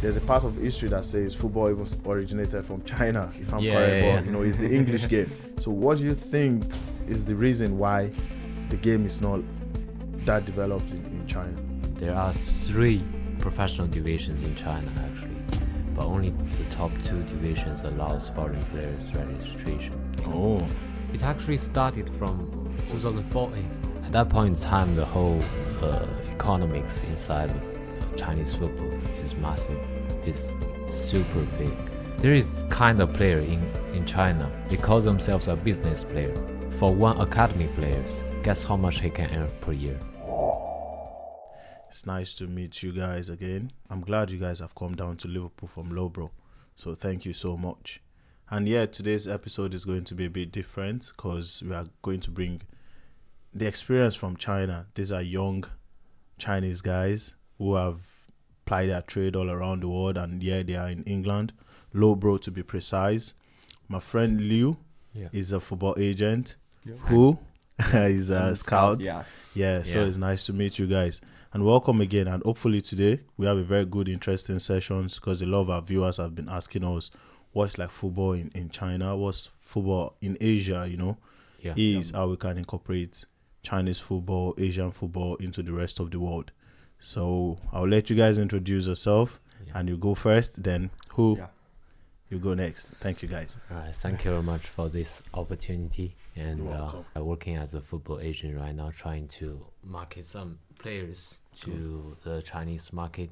there's a part of history that says football even originated from China, if I'm Yeah, correct, yeah, but you know, it's the English game. So what do you think is the reason why the game is not that developed in China? There are 3 professional divisions in China actually, but only the top 2 divisions allows foreign players registration. Oh, It actually started from 2014. At that point in time, the whole economics inside of Chinese football is massive. It's super big. There is kind of player in China. They call themselves a business player. For one academy players, guess how much he can earn per year? it's nice to meet you guys again. I'm glad you guys have come down to Liverpool from Loughborough. So thank you so much. And yeah, today's episode is going to be a bit different because we are going to bring the experience from China. These are young Chinese guys who have plied their trade all around the world, and yeah, they are in England, Loughborough to be precise. My friend Liu is a football agent who is a scout. Yeah, so it's nice to meet you guys. And welcome again. And hopefully today we have a very good, interesting sessions because a lot of our viewers have been asking us what's like football in China, what's football in Asia, you know, how we can incorporate Chinese football, Asian football into the rest of the world. So I'll let you guys introduce yourself and you go first, then you go next. Thank you guys. All right, thank you very much for this opportunity. And You're welcome. I'm working as a football agent right now, trying to market some players to the Chinese market,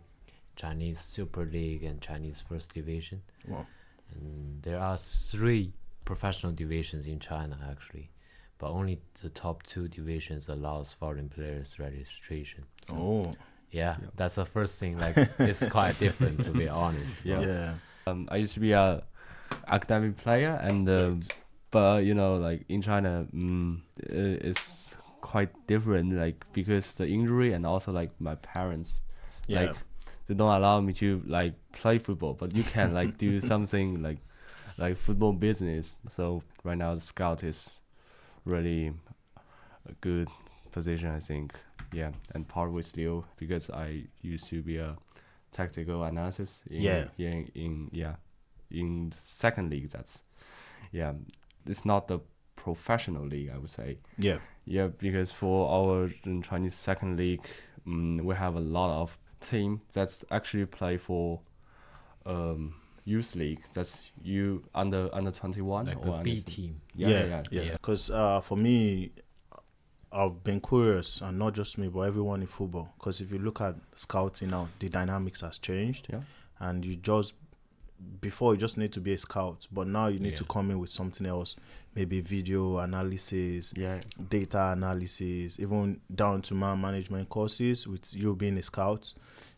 Chinese Super League and Chinese First Division. Wow. And there are 3 professional divisions in China actually, but only the top 2 divisions allows foreign players registration. So, that's the first thing. Like it's quite different to be honest. I used to be a academic player, and but you know, like in China, it's quite different. Like because the injury and also like my parents, like they don't allow me to like play football, but you can like do something like football business. So right now the scout is really a good position, I think. Yeah, and part with Liu because I used to be a tactical analysis in second league. It's not the professional league, I would say. Because for our Chinese second league, we have a lot of team that's actually play for youth league. That's you under 21 like or a B team. Because for me, I've been curious, and not just me, but everyone in football. Because if you look at scouting now, the dynamics has changed, and before you just need to be a scout, but now you need to come in with something else, maybe video analysis, data analysis, even down to man management courses with you being a scout,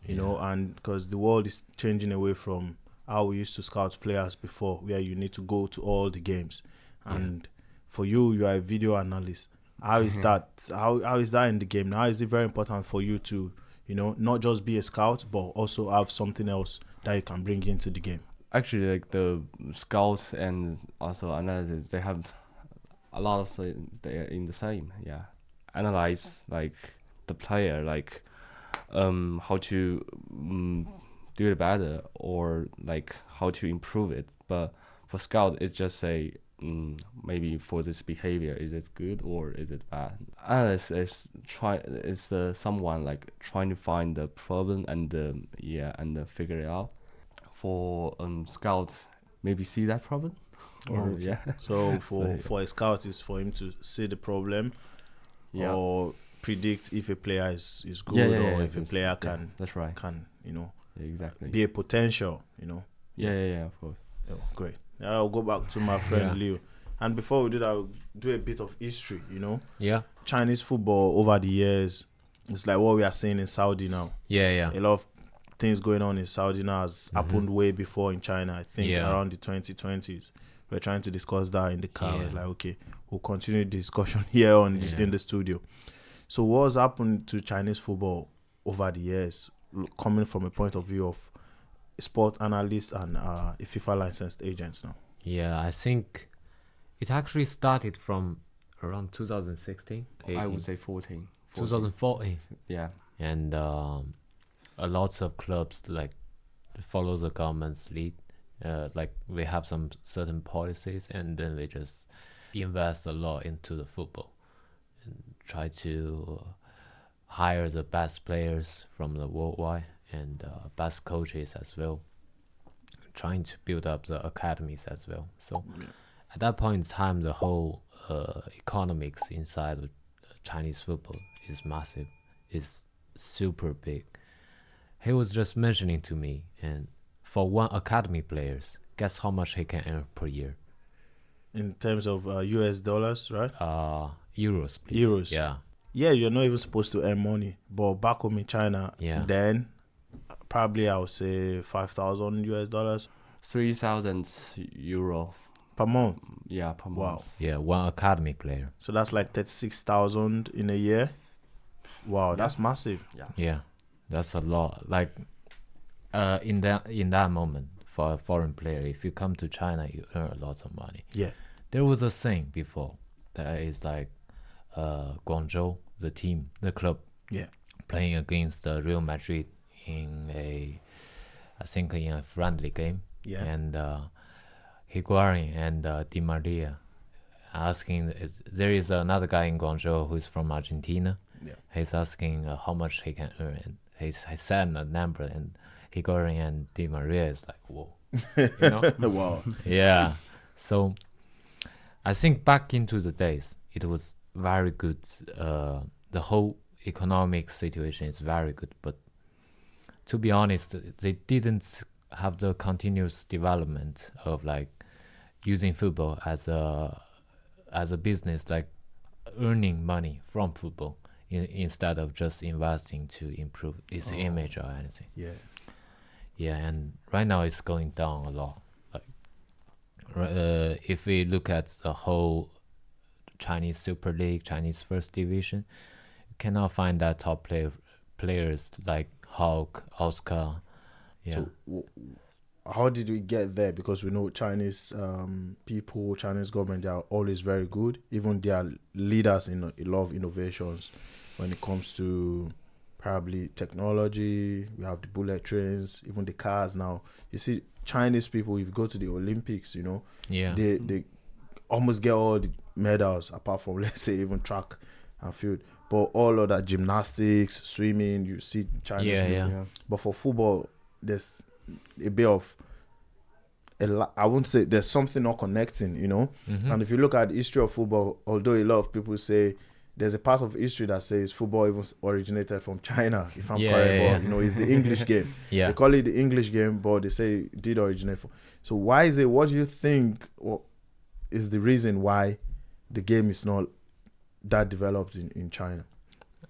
you know, and because the world is changing away from how we used to scout players before, where you need to go to all the games, and for you are a video analyst. How is that? How is that in the game? Now is it very important for you to, you know, not just be a scout, but also have something else that you can bring into the game? Actually, like the scouts and also analysis, they have a lot of things. They are in the same. Analyze like the player, like how to do it better or like how to improve it. But for scout, it's just say maybe for this behavior, is it good or is it bad? Analyst is someone like trying to find the problem and figure it out. For scouts, maybe see that problem. So for a scout, is for him to see the problem, or predict if a player is good or if a player can. That's right. Can exactly be a potential. Of course. Oh, great. Now I'll go back to my friend Liu. And before we do that, I'll do a bit of history. Chinese football over the years, it's like what we are seeing in Saudi now. A lot of things going on in Saudi now has happened way before in China. I think around the 2020s. We're trying to discuss that in the car. We're like, okay, we'll continue the discussion here in the studio. So what's happened to Chinese football over the years, coming from a point of view of sport analysts and a FIFA licensed agents now? I think it actually started from around 2016. 18. I would say 14. 2014. Yeah. And lots of clubs like follow the government's lead. Like we have some certain policies, and then we just invest a lot into the football and try to hire the best players from the worldwide and best coaches as well, trying to build up the academies as well. So at that point in time, the whole economics inside of Chinese football is massive, is super big. He was just mentioning to me, and for one academy players, guess how much he can earn per year? In terms of US dollars, right? Euros, please. Euros. Yeah. Yeah, you're not even supposed to earn money. But back home in China, Yeah. then probably I would say 5,000 US dollars 3,000 euro. per month. Yeah, per Wow. month. Yeah, one academy player. So that's like 36,000 in a year. Wow, that's massive. Yeah, that's a lot. Like, in that moment for a foreign player, if you come to China, you earn a lot of money. Yeah. There was a thing before that is like, Guangzhou, the club, Yeah. playing against Real Madrid I think in a friendly game. Yeah. And Higuain and Di Maria asking, there is another guy in Guangzhou who's from Argentina. Yeah. He's asking how much he can earn, and he said a number, and Higuain and Di Maria is like, whoa, you know? Wow. Yeah. So I think back into the days, it was very good. The whole economic situation is very good, but to be honest, they didn't have the continuous development of like using football as a business, like earning money from football instead of just investing to improve its image or anything. Yeah. Yeah, and right now it's going down a lot. Like, if we look at the whole Chinese Super League, Chinese First Division, you cannot find that top players like Hulk, Oscar. Yeah. So how did we get there? Because we know Chinese people, Chinese government, they are always very good. Even they are leaders in a lot of innovations when it comes to probably technology. We have the bullet trains, even the cars now. You see, Chinese people, if you go to the Olympics, you know, Yeah. they almost get all the medals apart from, let's say, even track and field. But all of that, gymnastics, swimming, you see Chinese people. Yeah. But for football, there's a bit of I won't say there's something not connecting, you know. Mhm. And if you look at the history of football, although a lot of people say there's a part of history that says football even originated from China, if I'm Yeah, correct, yeah, but you know, it's the English game. Yeah. They call it the English game, but they say it did originate from. So why is it? What do you think is the reason why the game is not that developed in China?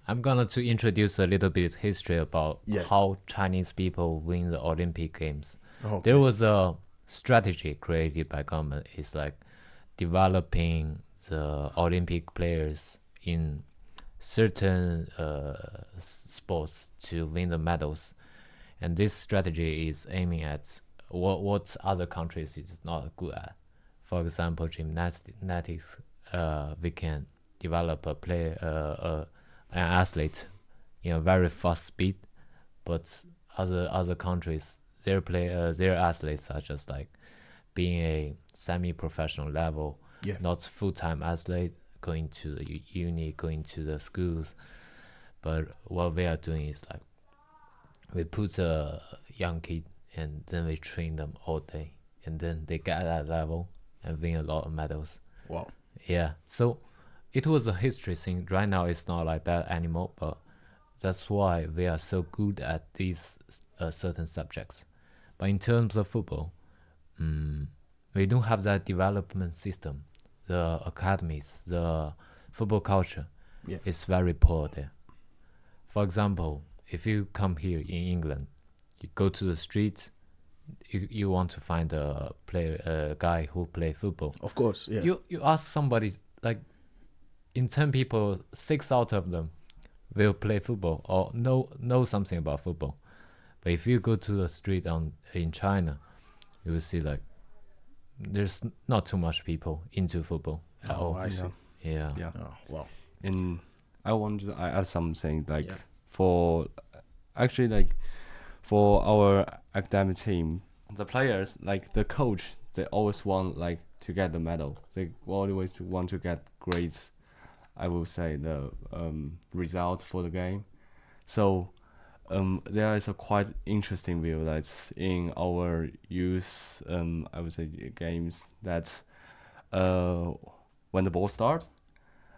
I'm gonna to introduce a little bit history about Yeah. how Chinese people win the Olympic Games. Oh, There was a strategy created by government. It's like developing the Olympic players in certain sports to win the medals, and this strategy is aiming at what other countries is not good at. For example, gymnastics. We can develop a player, an athlete, in a very fast speed, but other countries, their athletes are just like being a semi-professional level, Yeah. not full-time athlete, going to the uni, going to the schools. But what we are doing is like we put a young kid and then we train them all day, and then they get that level and win a lot of medals. Wow. Yeah, so it was a history thing. Right now it's not like that anymore, but that's why we are so good at these certain subjects. But in terms of football, we don't have that development system. The academies, the football culture is very poor there. For example, if you come here in England, you go to the street, you want to find a guy who play football. Of course, yeah. You ask somebody, like in 10 people, 6 out of them will play football or know something about football. But if you go to the street in China, you will see like there's not too much people into football at all. I see. Yeah. Yeah. Oh, wow. I want to add something like Yeah. for actually like for our academic team, the players, like the coach, they always want like to get the medal. They always want to get great, I will say, the result for the game. So there is a quite interesting view that's in our youth, I would say, games that when the ball starts,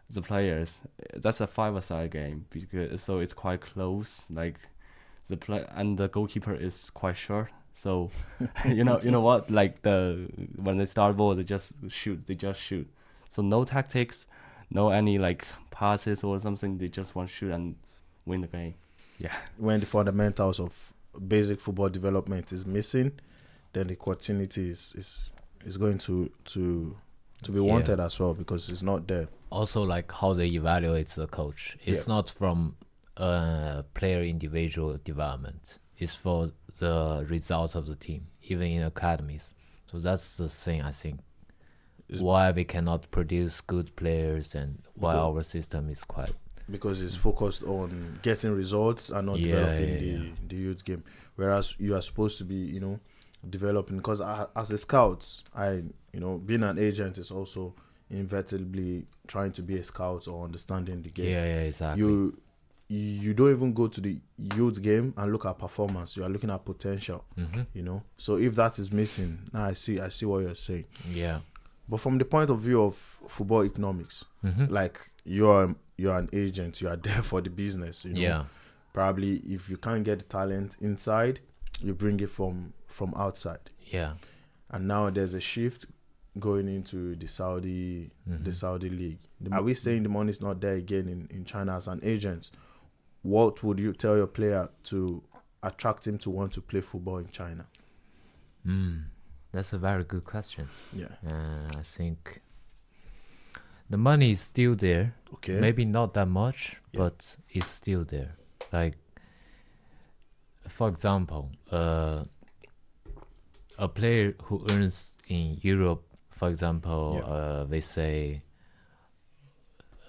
the players, that's a five-a-side game, because so it's quite close, like and the goalkeeper is quite short, so you know what, like when they start ball, they just shoot, so no tactics, no any like passes or something, they just want to shoot and win the game. Yeah. When the fundamentals of basic football development is missing, then the continuity is going to be wanted as well, because it's not there. Also, like how they evaluate the coach. It's not from player individual development. It's for the results of the team, even in academies. So that's the thing, I think, why we cannot produce good players, and why our system is quite... Because it's focused on getting results and not developing the youth game. Whereas you are supposed to be, developing. Because as a scout, being an agent is also inevitably trying to be a scout or understanding the game. Yeah, exactly. You don't even go to the youth game and look at performance. You are looking at potential. So if that is missing, now I see what you're saying. Yeah. But from the point of view of football economics, like you're an agent, you are there for the business. Yeah. Probably if you can't get the talent inside, you bring it from outside. Yeah. And now there's a shift going into the Saudi league. Are we saying the money is not there again in China as an agent? What would you tell your player to attract him to want to play football in China? That's a very good question. Yeah. I think the money is still there. Okay. Maybe not that much, but it's still there. Like, for example, a player who earns in Europe, for example, they say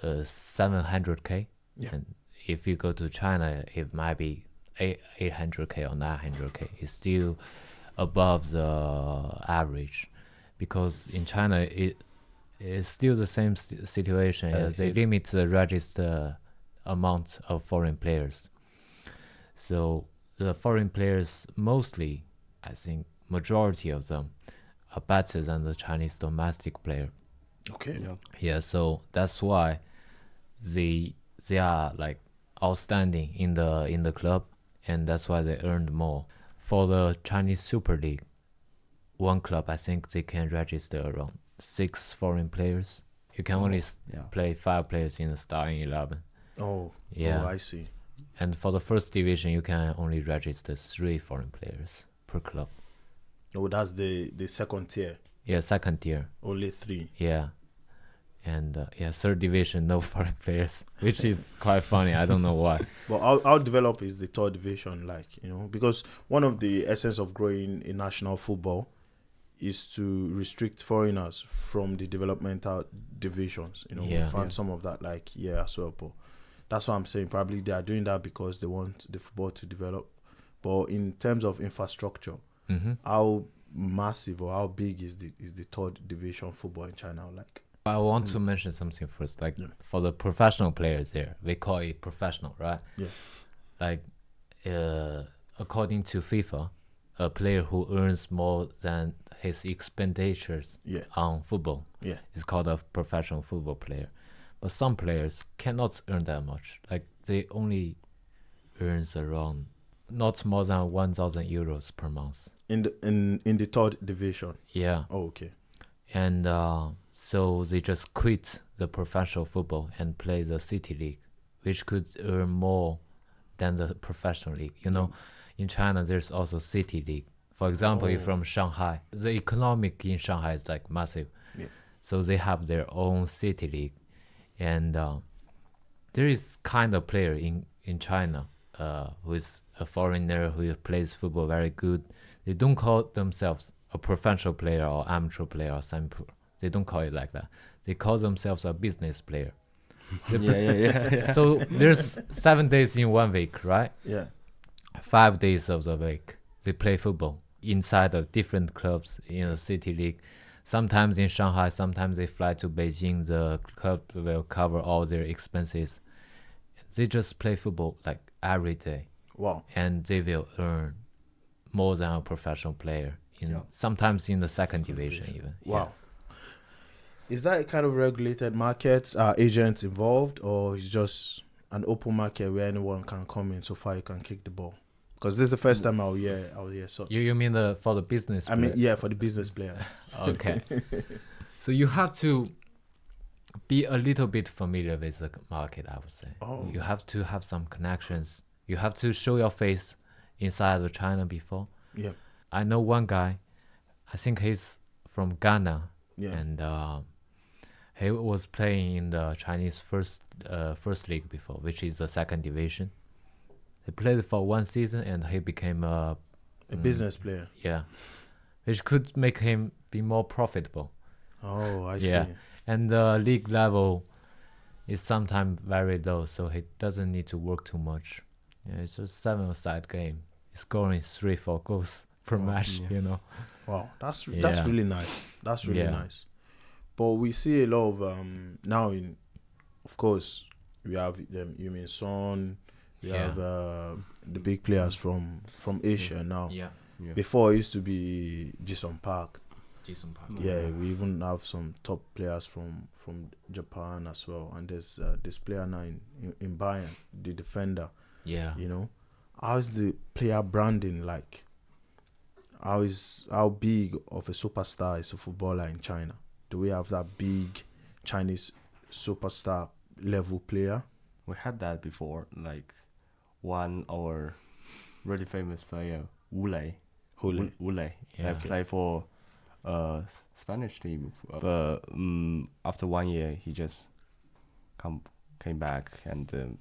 700k, and if you go to China, it might be 800k or 900k. It's still above the average, because in China it is still the same situation. They limit the registered amount of foreign players. So the foreign players, mostly, I think, majority of them are better than the Chinese domestic player. Okay. Yeah. So that's why they are like outstanding in the club, and that's why they earned more. For the Chinese Super League, one club, I think they can register around 6 foreign players. You can only play 5 players in the starting 11. Oh, I see. And for the first division, you can only register 3 foreign players per club. Oh, that's the second tier. Yeah, second tier. Only 3. Yeah. And third division, no foreign players, which is quite funny. I don't know why. But how developed is the third division like, because one of the essence of growing in national football is to restrict foreigners from the developmental divisions. We found some of that as well. But that's what I'm saying. Probably they are doing that because they want the football to develop. But in terms of infrastructure, how massive or how big is the third division football in China like? I want to mention something first. Like for the professional players there, we call it professional, right? Yeah. Like according to FIFA, a player who earns more than his expenditures on football is called a professional football player. But some players cannot earn that much. Like they only earns around not more than 1,000 euros per month. In the third division. Yeah. Oh, okay. And so they just quit the professional football and play the city league, which could earn more than the professional league. In China, there's also city league. For example, if from Shanghai, the economic in Shanghai is like massive. Yeah. So they have their own city league. And there is kind of player in China who is a foreigner who plays football very good. They don't call themselves a professional player or amateur player or semi-pro. They don't call it like that. They call themselves a business player. So there's 7 days in 1 week, right? Yeah. 5 days of the week they play football inside of different clubs in a city league. Sometimes in Shanghai, sometimes they fly to Beijing. The club will cover all their expenses. They just play football like every day, Wow. and they will earn more than a professional player. Sometimes in the second division even. Wow. Is that a kind of regulated market? Are agents involved, or is just an open market where anyone can come in so far you can kick the ball? Because this is the first time I'll hear such. You mean for the business? I mean, yeah, for the business player. Okay. So you have to be a little bit familiar with the market, I would say. Oh. You have to have some connections. You have to show your face inside of China before. Yeah. I know one guy, I think he's from Ghana, Yeah. and he was playing in the Chinese first league before, which is the second division. He played for one season and he became A business player. yeah, which could make him be more profitable. Oh, I Yeah. see. And the league level is sometimes very low, so he doesn't need to work too much. Yeah, it's a 7-a-side game. He's scoring 3-4 goals per match, yeah. you know. Wow, that's Yeah. really nice. That's really Yeah. nice. But we see a lot of now in, of course, we have them. You mean Son? We Yeah. have the big players from Asia now. Yeah. Yeah. Before it used to be Jisung Park. Jason Park. Yeah, we even have some top players from Japan as well. And there's this player now in Bayern, the defender. Yeah. You know, how's the player branding like? How big of a superstar is a footballer in China? Do we have that big Chinese superstar level player? We had that before, like one our really famous player, Wu Lei. Holy. Wu Lei. Yeah. Played for Spanish team, but after 1 year he just came back and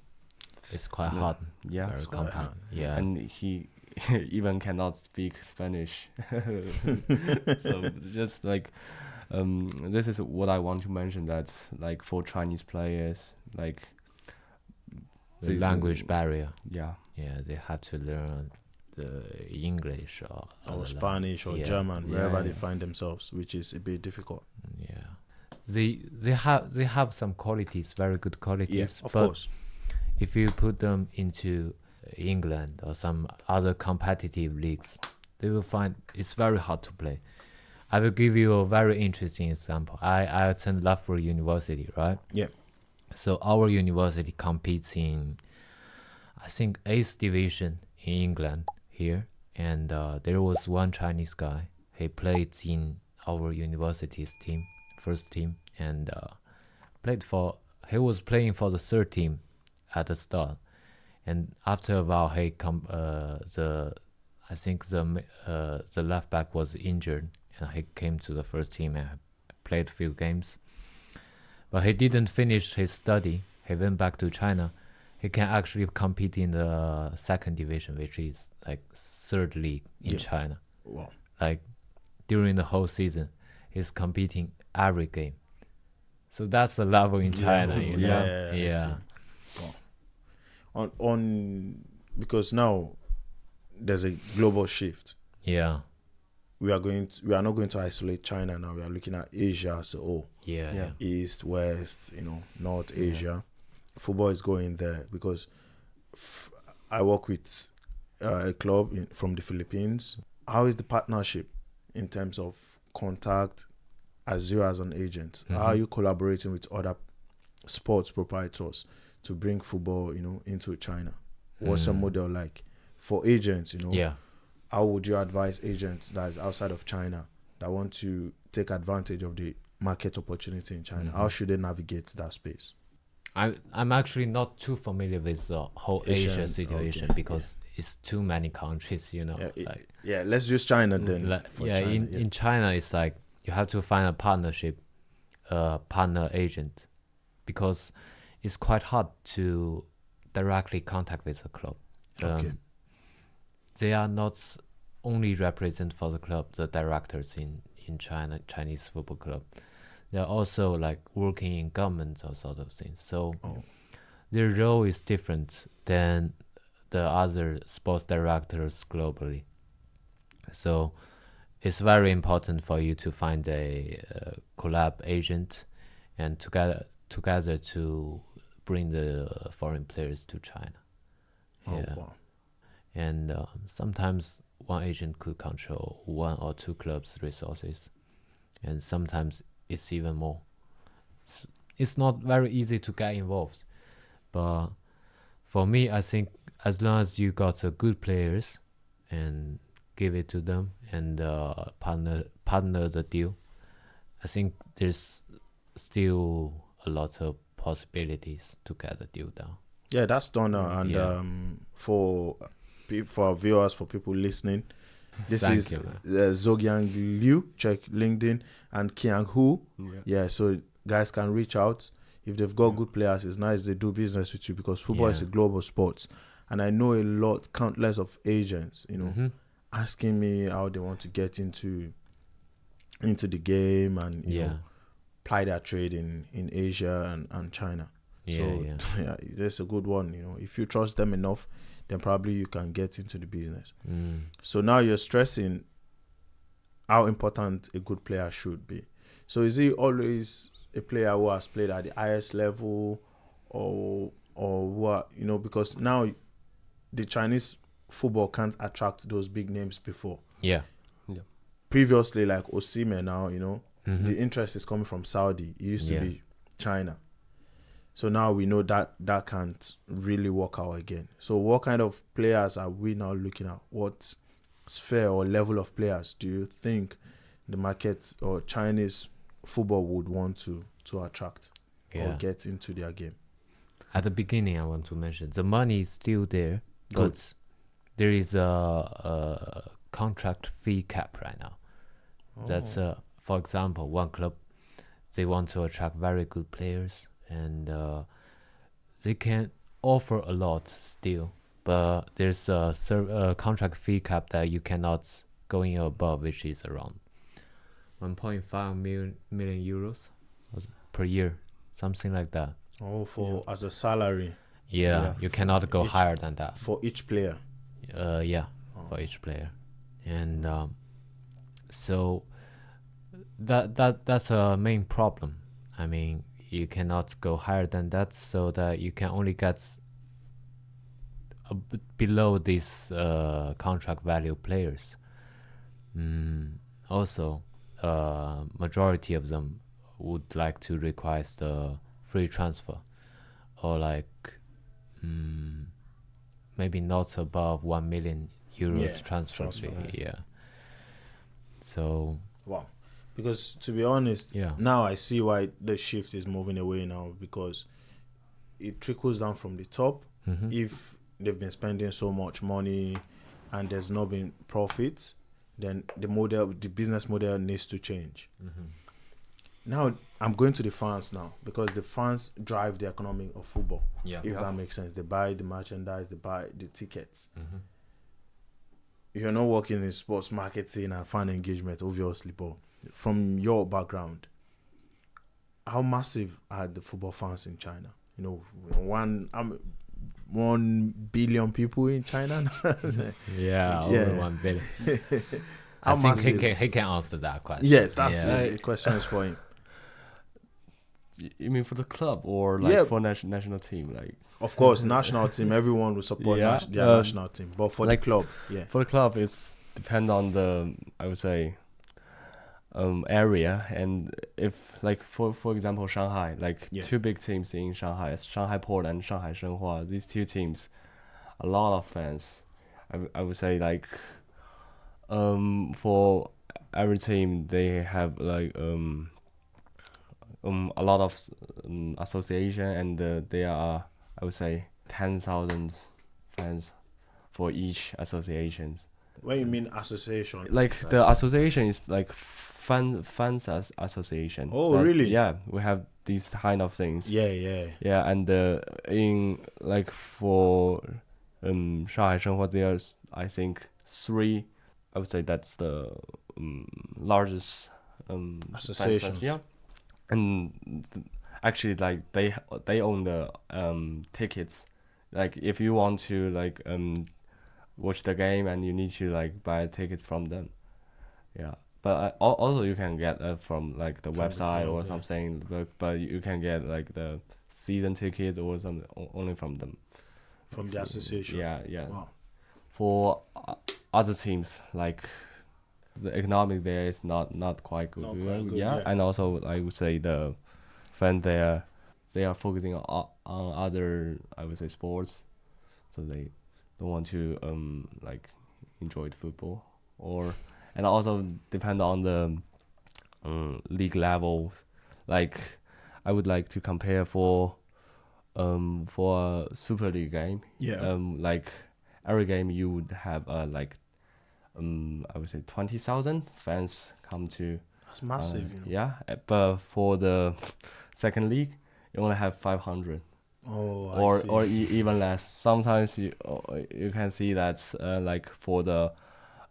It's quite Yeah. hard. yeah, Very it's quite compact. hard. Yeah. and he even cannot speak Spanish. So just like this is what I want to mention, that like for Chinese players, like the they- language barrier. yeah, Yeah, they have to learn the English or other Spanish or yeah. German, Yeah, wherever they yeah. find themselves, which is a bit difficult. Yeah, they have some qualities, very good qualities. Yes, of but course. if you put them into England or some other competitive leagues, they will find it's very hard to play. I will give you a very interesting example. I attend Loughborough University, right? Yeah. So our university competes in, I think, 8th division in England here. And there was one Chinese guy. He played in our university's team, first team, and he was playing for the third team at the start. And after a while, I think the left back was injured, and he came to the first team and played a few games. But he didn't finish his study. He went back to China. He can actually compete in the second division, which is like third league in Yeah. China. Wow. Like during the whole season, he's competing every game. So that's the level in China, you know? I Yeah. see. Wow. On because now there's a global shift. Yeah. We are not going to isolate China now. We are looking at Asia as a whole. Yeah. Yeah. East, West, North Asia. Football is going there because I work with a club from the Philippines. How is the partnership in terms of contact as you as an agent? How are you collaborating with other sports proprietors to bring football, into China? What's your model like for agents? Yeah. How would you advise agents that is outside of China that want to take advantage of the market opportunity in China? How should they navigate that space? I'm actually not too familiar with the whole Asian, Asia situation okay, because it's too many countries, Yeah, let's use China then. for yeah, China, in China, it's like you have to find a partner agent, because it's quite hard to directly contact with the club. Okay. They are not only represent for the club, the directors in China, Chinese football club. They're also like working in government or sort of things. So their role is different than the other sports directors globally. So it's very important for you to find a collab agent and together to bring the foreign players to China. Oh, wow. And sometimes one agent could control 1 or 2 clubs' resources, and sometimes it's even more. It's not very easy to get involved, but for me, I think as long as you got good players and give it to them and partner the deal, I think there's still a lot of possibilities to get the deal done. Yeah, that's done now. And Yeah. for our viewers, for people listening, this Thank is you, man. Zogyang Liu. Check LinkedIn, and Kiang Hu. Yeah. Yeah, so guys can reach out if they've got good players. It's nice they do business with you because football is a Yeah. global sport, and I know countless of agents, Mhm. asking me how they want to get into the game and you know ply their trade in Asia and China. So yeah, that's a good one. If you trust them enough, then probably you can get into the business. So now you're stressing how important a good player should be. So is he always a player who has played at the highest level, or what? Because now the Chinese football can't attract those big names before. Yeah. Previously, like Osimhen, now Mhm. the interest is coming from Saudi. It used to Yeah. be China. So now we know that can't really work out again. So what kind of players are we now looking at? What sphere or level of players do you think the market or Chinese football would want to attract or get into their game? At the beginning, I want to mention the money is still there, Good. but there is a contract fee cap right now. That's for example, one club, they want to attract very good players, and they can offer a lot still, but there's a contract fee cap that you cannot go in above, which is around 1.5 million euros per year, something like that. As a salary Yeah, you cannot go each- higher than that. for each player. For each player, and so that's a main problem. I mean, you cannot go higher than that, so that you can only get below these contract value players. Also, majority of them would like to request the free transfer, or like maybe not above 1 million euros transfer fee. Yeah. So Wow. Because to be honest, now I see why the shift is moving away now, because it trickles down from the top. If they've been spending so much money and there's not been profit, then the business model needs to change. Now I'm going to the fans now, because the fans drive the economy of football. If that makes sense. They buy the merchandise, they buy the tickets. You're not working in sports marketing and fan engagement, obviously, but from your background, how massive are the football fans in China? 1 billion people in China. over Yeah. 1 billion. How I think massive? he can answer that question. Yes, that's Yeah. the question is for him. You mean for the club or like for national team? Like Of course, national team, everyone will support Yeah, their national team. But for like the club, for the club, it's depend on the, I would say, area. And if like for example Shanghai, like two big teams in Shanghai, it's Shanghai Port and Shanghai Shenhua. These two teams, a lot of fans. I would say like for every team they have like a lot of association, and there are, I would say, 10,000 fans for each associations. When you mean association, Like the association is like fans as association. Oh, really? Yeah, we have these kind of things. Yeah. Yeah, and in like for Shanghai Shenhua, there's I think 3. I would say that's the largest Associations. Yeah, and actually like they own the tickets. Like if you want to like watch the game, and you need to like buy tickets from them. Yeah, but also you can get from like the From the website club, or yeah. something. But you can get like the season tickets or something only from them. From the association. Yeah, yeah. Wow. For other teams, like the economic there is not quite good. Not quite good, yeah. yeah. And also I would say the fan there, they are focusing on other, I would say, sports, so they don't want to like enjoy the football. Or and also depend on the league levels. Like I would like to compare for a Super League game. Yeah. Like every game you would have like I would say 20,000 fans come to. That's massive, you know. Yeah, but for the second league, you only have 500 Oh, I or see. even less. Sometimes you can see that like for the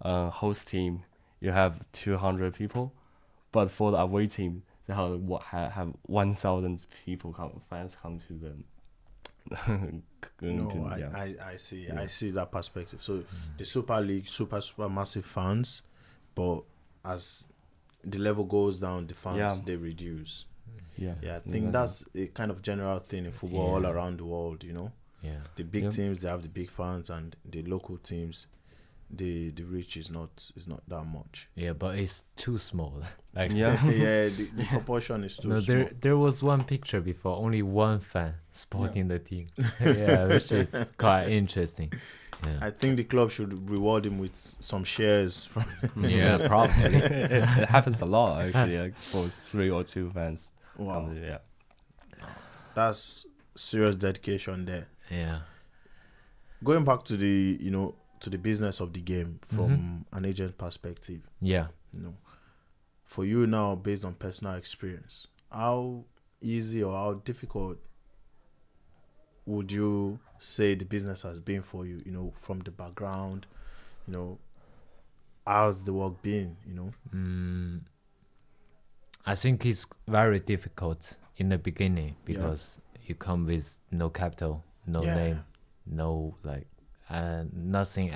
host team, you have 200 people, but for the away team, they have 1,000 people fans come to the. No, yeah. I see. Yeah. I see that perspective. So the Super League, super massive fans, but as the level goes down, the fans Yeah. they reduce. Yeah, Yeah, I think exactly. that's a kind of general thing in football all Yeah. around the world. You know, Yeah. the big Yep. teams they have the big fans, and the local teams, the reach is not that much. Yeah, but it's too small. Like Yeah. Yeah, the proportion is too no, small. there was one picture before, only one fan supporting the team. Yeah, which is quite interesting. Yeah, I think the club should reward him with some shares from. yeah, probably. It happens a lot actually, like for 3 or 2 fans. Wow, Yeah. that's serious dedication there. Yeah, Going back to the to the business of the game from an agent perspective, yeah. for you now, based on personal experience, how easy or how difficult would you say the business has been for you, from the background, how's the work been, I think it's very difficult in the beginning Yeah. because you come with no capital, no Yeah. name, no like, nothing,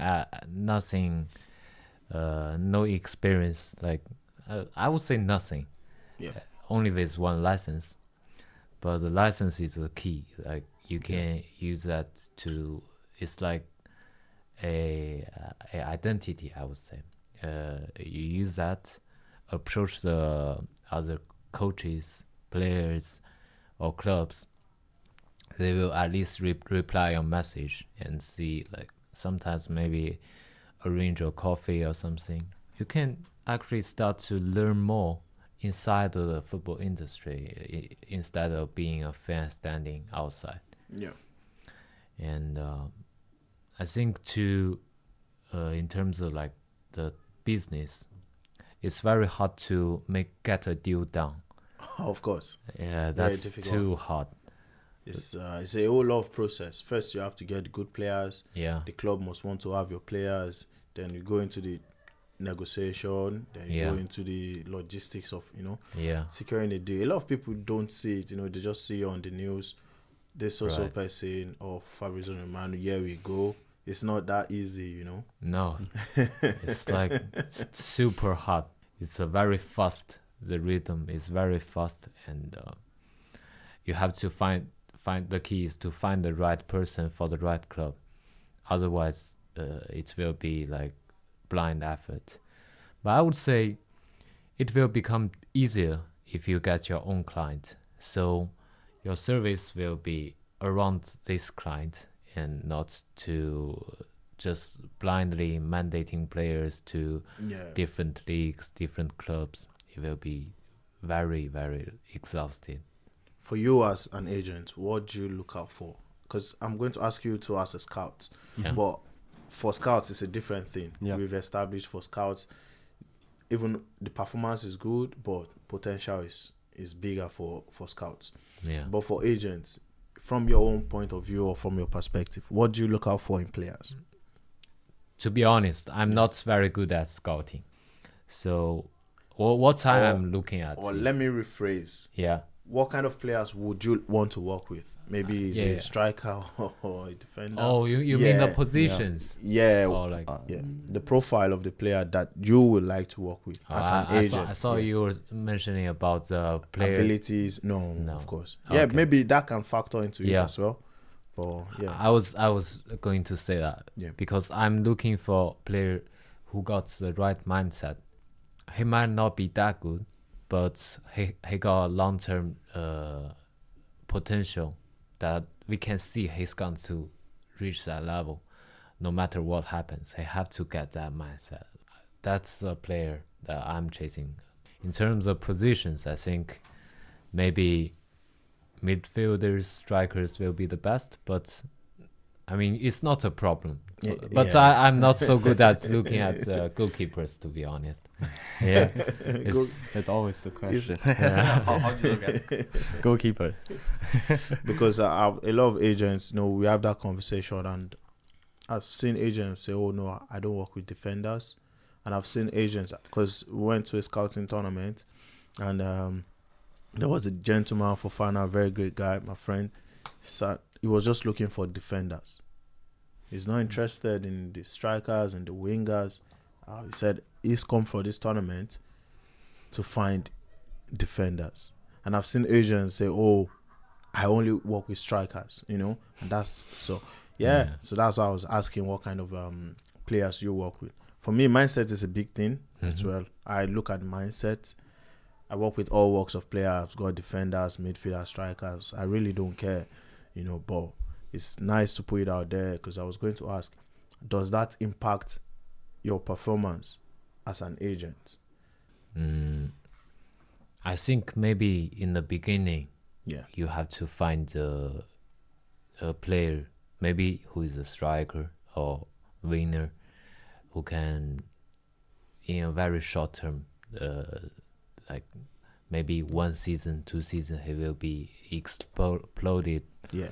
no experience. Like, I would say nothing. Yeah. Only with one license, but the license is the key. Like you can use that to. It's like a identity, I would say. You use that, approach the other coaches, players, or clubs. They will at least reply your message and see, like, sometimes maybe arrange a coffee or something. You can actually start to learn more inside of the football industry instead of being a fan standing outside. Yeah. And I think in terms of like the business, it's very hard to get a deal done. Of course. Yeah, Very that's difficult. too hard. It's a whole lot of process. First, you have to get good players. Yeah, The club must want to have your players. Then you go into the negotiation. Then you Yeah. go into the logistics of yeah, securing a deal. A lot of people don't see it. They just see you on the news. This also Right. person or Fabrizio Romano. Here we go. It's not that easy. no, it's like super hard. It's very fast. The rhythm is very fast, and you have to find the key is to find the right person for the right club. Otherwise, it will be like blind effort. But I would say it will become easier if you get your own client. So your service will be around this client and not to just blindly mandating players to Yeah. different leagues, different clubs. It will be very, very exhausting. For you as an agent, what do you look out for? Because I'm going to ask you to as a scout, Yeah. but for scouts, it's a different thing. Yeah. We've established for scouts, even the performance is good, but potential is bigger for scouts. Yeah. But for agents, from your own point of view or from your perspective, what do you look out for in players? To be honest, I'm not very good at scouting. So what I'm looking at Or is- let me rephrase. yeah. What kind of players would you want to work with? maybe he's Yeah. a striker or a defender. Oh, you mean the Yeah. positions? Yeah, Or like yeah, the profile of the player that you would like to work with as an agent. I saw yeah. you were mentioning about the player. Abilities, no, No. of course. Yeah, Okay. maybe that can factor into it Yeah. as well. But yeah, I was going to say that Yeah. because I'm looking for player who got the right mindset. He might not be that good, but he got long term potential that we can see he's going to reach that level. No matter what happens, he have to get that mindset. That's the player that I'm chasing. In terms of positions, I think maybe midfielders, strikers will be the best, but I mean it's not a problem. Yeah, But yeah. I'm not so good at looking at goalkeepers, to be honest. Yeah, it's, That's always the question. yeah. how do you look at goalkeeper? because a lot of agents, we have that conversation, and I've seen agents say, "Oh no, I don't work with defenders," and I've seen agents because we went to a scouting tournament, and there was a gentleman for Fana, a very great guy, my friend. He was just looking for defenders. He's not interested in the strikers and the wingers. He said he's come for this tournament to find defenders. And I've seen agents say, "Oh, I only work with strikers," and that's so. Yeah, so that's why I was asking what kind of players you work with. For me, mindset is a big thing as well. I look at mindset. I work with all walks of players. I've got defenders, midfielders, strikers. I really don't care, but it's nice to put it out there because I was going to ask, does that impact your performance as an agent? I think maybe in the beginning, Yeah. you have to find a player, maybe who is a striker or winner, who can, in a very short term, like maybe 1 season, 2 seasons, he will be exploded, Yeah.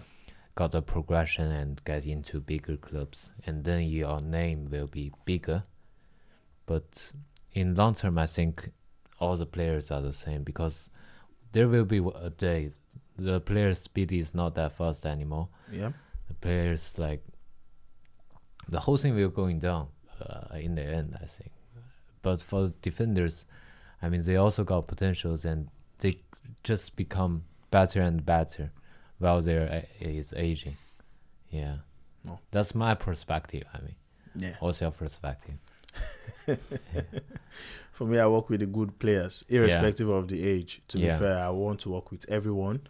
got a progression and get into bigger clubs, and then your name will be bigger. But in long term, I think all the players are the same because there will be a day the player's speed is not that fast anymore. Yeah. The players the whole thing will going down in the end, I think. But for defenders, I mean, they also got potentials and they just become better and better while they're is aging. Yeah. No. That's my perspective. I mean, Yeah. what's your perspective? For me, I work with the good players, irrespective of the age. To be Yeah. fair, I want to work with everyone.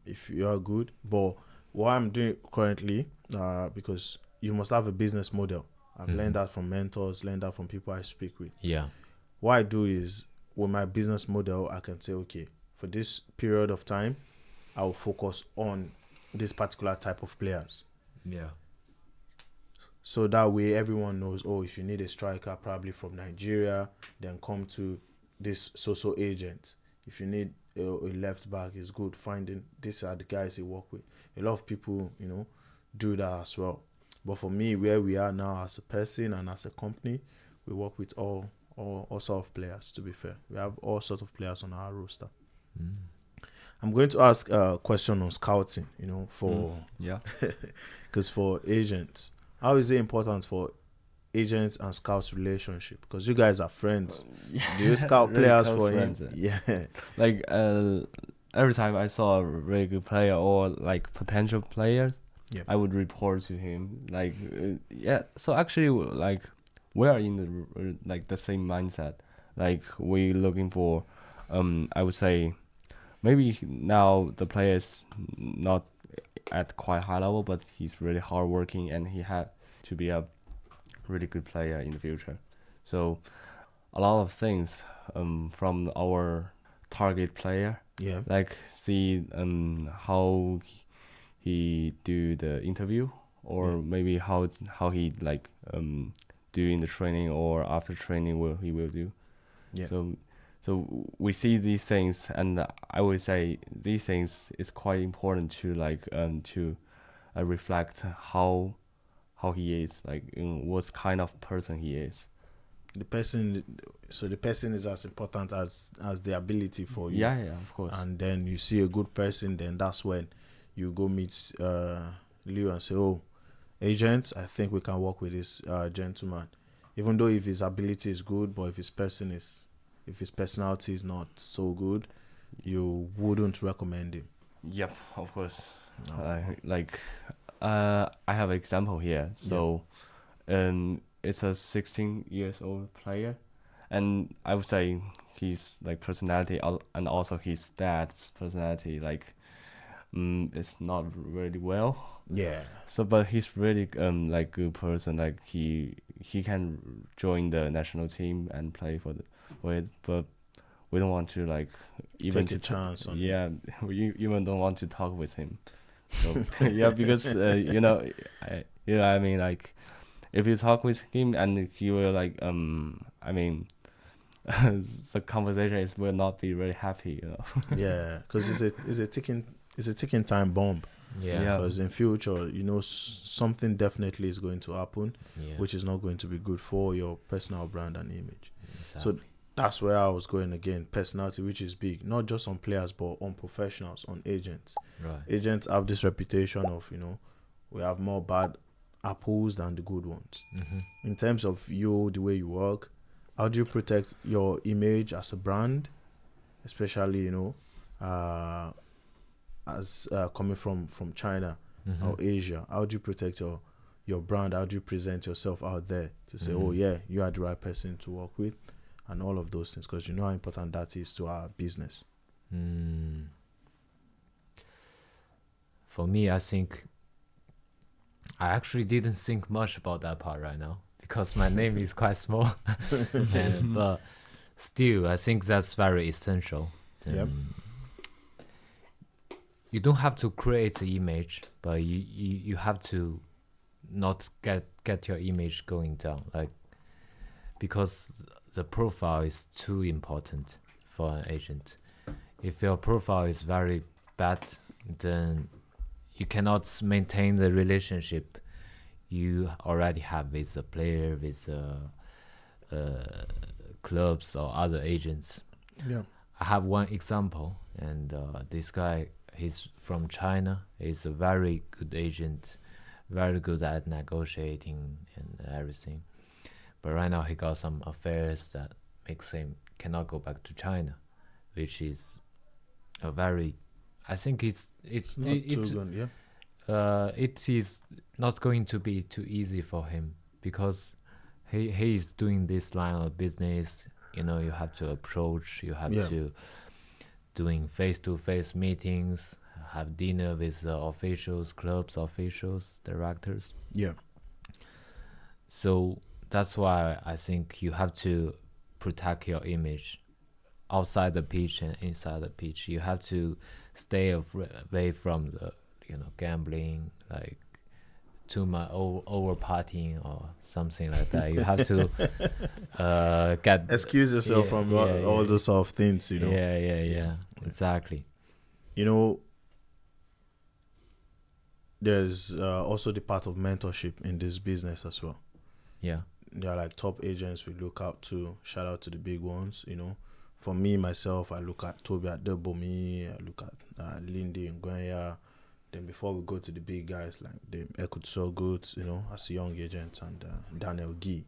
If you are good, but what I'm doing currently, because you must have a business model. I've learned that from mentors, learned that from people I speak with. Yeah. What I do is, with my business model, I can say, okay, for this period of time, I will focus on this particular type of players. Yeah. So that way everyone knows, oh, if you need a striker probably from Nigeria, then come to this so-so agent. If you need a left back, it's good finding these are the guys you work with. A lot of people, do that as well. But for me, where we are now as a person and as a company, we work with all sorts of players, to be fair. We have all sorts of players on our roster. I'm going to ask a question on scouting, for Yeah. because for agents, how is it important for agents and scouts relationship? Because you guys are friends. Do you scout Really players close for friends, him? Yeah. Like every time I saw a really good player or like potential players, Yeah. I would report to him. Like yeah. So actually, like we are in the same mindset. Like we looking for, I would say, maybe now the player is not at quite high level, but he's really hardworking and he had to be a really good player in the future. So a lot of things from our target player, Yeah. like see how he do the interview, or Yeah. maybe how he like do in the training or after training what he will do. Yeah. So we see these things, and I would say these things is quite important to like to reflect how he is, like what kind of person he is. The person is as important as the ability for you. Yeah, of course. And then you see a good person, then that's when you go meet Leo and say, "Oh, agent, I think we can work with this gentleman," even though if his ability is good, but if his personality is not so good, you wouldn't recommend him. Yep, of course. No. I have an example here. So, it's a 16 years old player, and I would say his like personality and also his dad's personality is not really well. Yeah. So, but he's really like good person. Like he can join the national team and play for it, but we don't want to like even Take a chance on him. yeah, we even don't want to talk with him. So yeah, because I mean, like if you talk with him and he will like I mean, the conversation will not be very happy, you know. Yeah, because it's a ticking time bomb. Yeah. Yeah. Because in future, something definitely is going to happen, Yeah. which is not going to be good for your personal brand and image. Exactly. So that's where I was going again. Personality, which is big, not just on players, but on professionals, on agents. Right. Agents have this reputation of, we have more bad apples than the good ones. Mm-hmm. In terms of you, the way you work, how do you protect your image as a brand, especially, as coming from China Mm-hmm. or Asia? How do you protect your brand? How do you present yourself out there to say, Mhm. oh yeah, you are the right person to work with, and all of those things, because you know how important that is to our business. For me, I think I actually didn't think much about that part right now because my name is quite small. But still, I think that's very essential. Yep. You don't have to create the image, but you have to not get your image going down, like, because the profile is too important for an agent. If your profile is very bad, then you cannot maintain the relationship you already have with the player, with clubs or other agents. Yeah. I have one example, and this guy, he's from China. He's a very good agent, very good at negotiating and everything. But right now he got some affairs that makes him cannot go back to China, which is a very, I think it's Not too good, yeah. it is not going to be too easy for him because he is doing this line of business. You have to approach, you have Yeah. to doing face-to-face meetings, have dinner with officials, clubs officials, directors. Yeah. So that's why I think you have to protect your image outside the pitch and inside the pitch. You have to stay away from the gambling, like too much over partying or something like that. You have to get Excuse yourself Yeah, from yeah, all yeah. those sort of things, Yeah, exactly. There's also the part of mentorship in this business as well. Yeah. There are like top agents we look up to. Shout out to the big ones. For me myself, I look at Toby Adebomi, I look at Lindy Nguyen. Then before we go to the big guys like the Ekut Sogut, as a young agent, and Daniel Gee.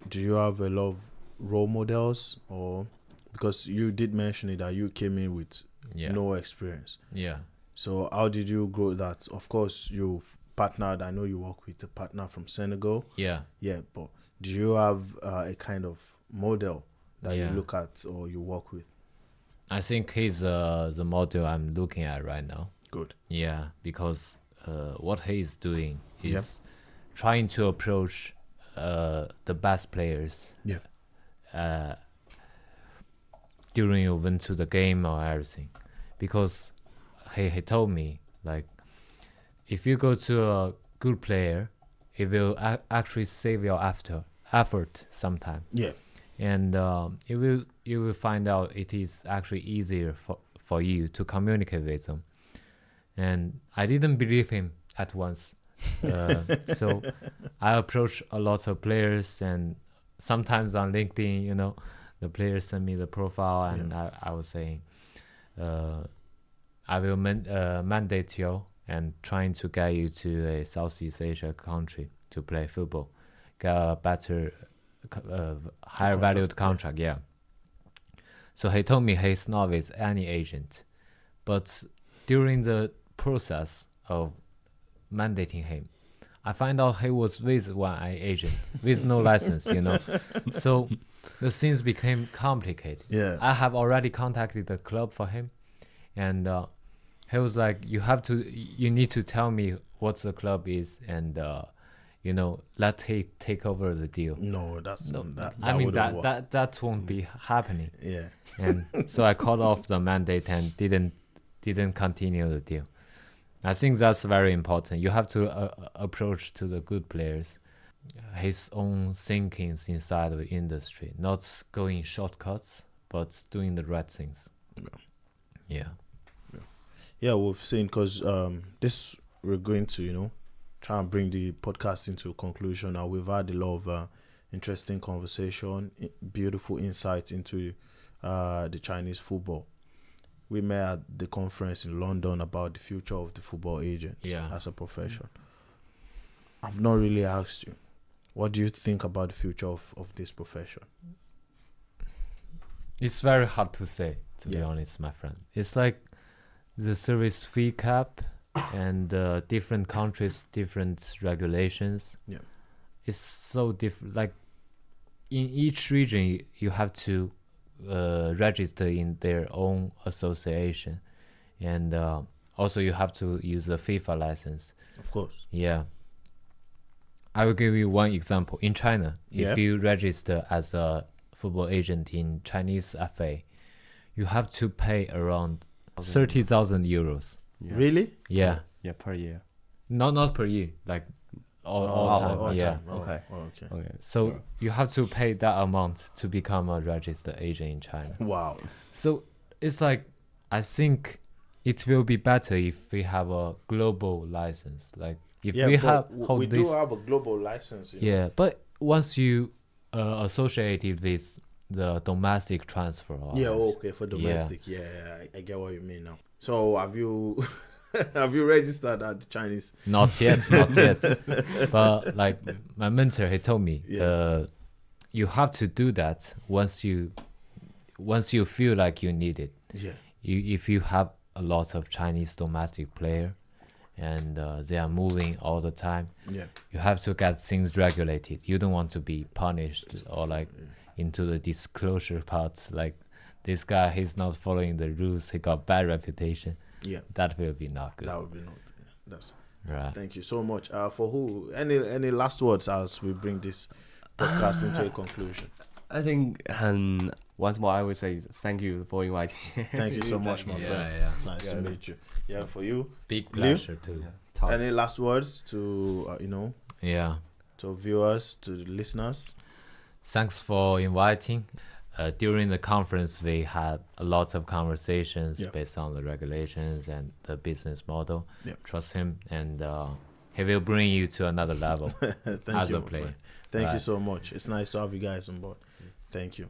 Do you have a lot of role models, or because you did mention it that you came in with no experience? Yeah. So how did you grow that? Of course, you've partnered. I know you work with a partner from Senegal. Yeah. Yeah, but do you have a kind of model that you Yeah. look at or you work with? I think he's the model I'm looking at right now. Good. Yeah, because what he's doing is Yep. trying to approach the best players. Yeah. During you went to the game or everything, because he told me, like, if you go to a good player, it will actually save your effort sometime. Yeah. And you will find out it is actually easier for you to communicate with them. And I didn't believe him at once. So I approached a lot of players, and sometimes on LinkedIn, the players send me the profile, and I was saying, I will mandate you and trying to get you to a Southeast Asia country to play football, get a better, higher Contract, valued yeah. contract. Yeah. So he told me he's not with any agent, but during the process of mandating him, I find out he was with one agent with no license, you know. So the things became complicated. Yeah. I have already contacted the club for him, and he was like, you need to tell me what the club is, and you know, let he take over the deal. No, that's No, that. I mean wouldn't work. that won't be happening. Yeah. And so I called off the mandate and didn't continue the deal. I think that's very important. You have to approach to the good players his own thinkings inside the industry, not going shortcuts, but doing the right things. Yeah. Yeah, we've seen because this we're going to, you know, try and bring the podcast into a conclusion. Now we've had a lot of interesting conversation, beautiful insights into the Chinese football. We met at the conference in London about the future of the football agent as a profession. I've not really asked you, what do you think about the future of this profession? It's very hard to say, to be Yeah. honest, my friend. It's like the service fee cap and different countries, different regulations. Yeah. It's so different. Like in each region, you have to register in their own association, and also you have to use the FIFA license. Of course. Yeah. I will give you one example. In China, Yeah. if you register as a football agent in Chinese FA, you have to pay around 30,000 euros. Yeah. Really? Yeah. Yeah, per year. Not per year, like all time. all yeah. time. Oh, Okay. oh, okay. Okay. So you have to pay that amount to become a registered agent in China. Wow. So it's like, I think it will be better if we have a global license. Like if Yeah, we but have we hold do this, have a global license. You know? yeah. But once you associated with the domestic transfer, Yeah, or- okay, for domestic. Yeah, I get what you mean now. So have you have you registered at the Chinese? Not yet. But like my mentor, he told me, Yeah. you have to do that once you feel like you need it. Yeah. If you have a lot of Chinese domestic player, and they are moving all the time, Yeah. you have to get things regulated. You don't want to be punished or like into the disclosure parts. Like this guy, he's not following the rules. He got bad reputation. Yeah. That will be not good. That would be not. Yeah, that's. Right. Thank you so much. For who? Any last words as we bring this podcast into a conclusion? I think once more I would say thank you for inviting. Thank you so much, my Yeah, friend. yeah. It's nice to meet you. Yeah, for you. Big Liu? pleasure too. Talk. Any last words to Yeah. to viewers, to the listeners? Thanks for inviting. During the conference, we had a lot of conversations Yeah. based on the regulations and the business model. Yeah. Trust him, and he will bring you to another level Thank as you, a my player. friend. Thank you Right. so much. It's nice to have you guys on board. Thank you.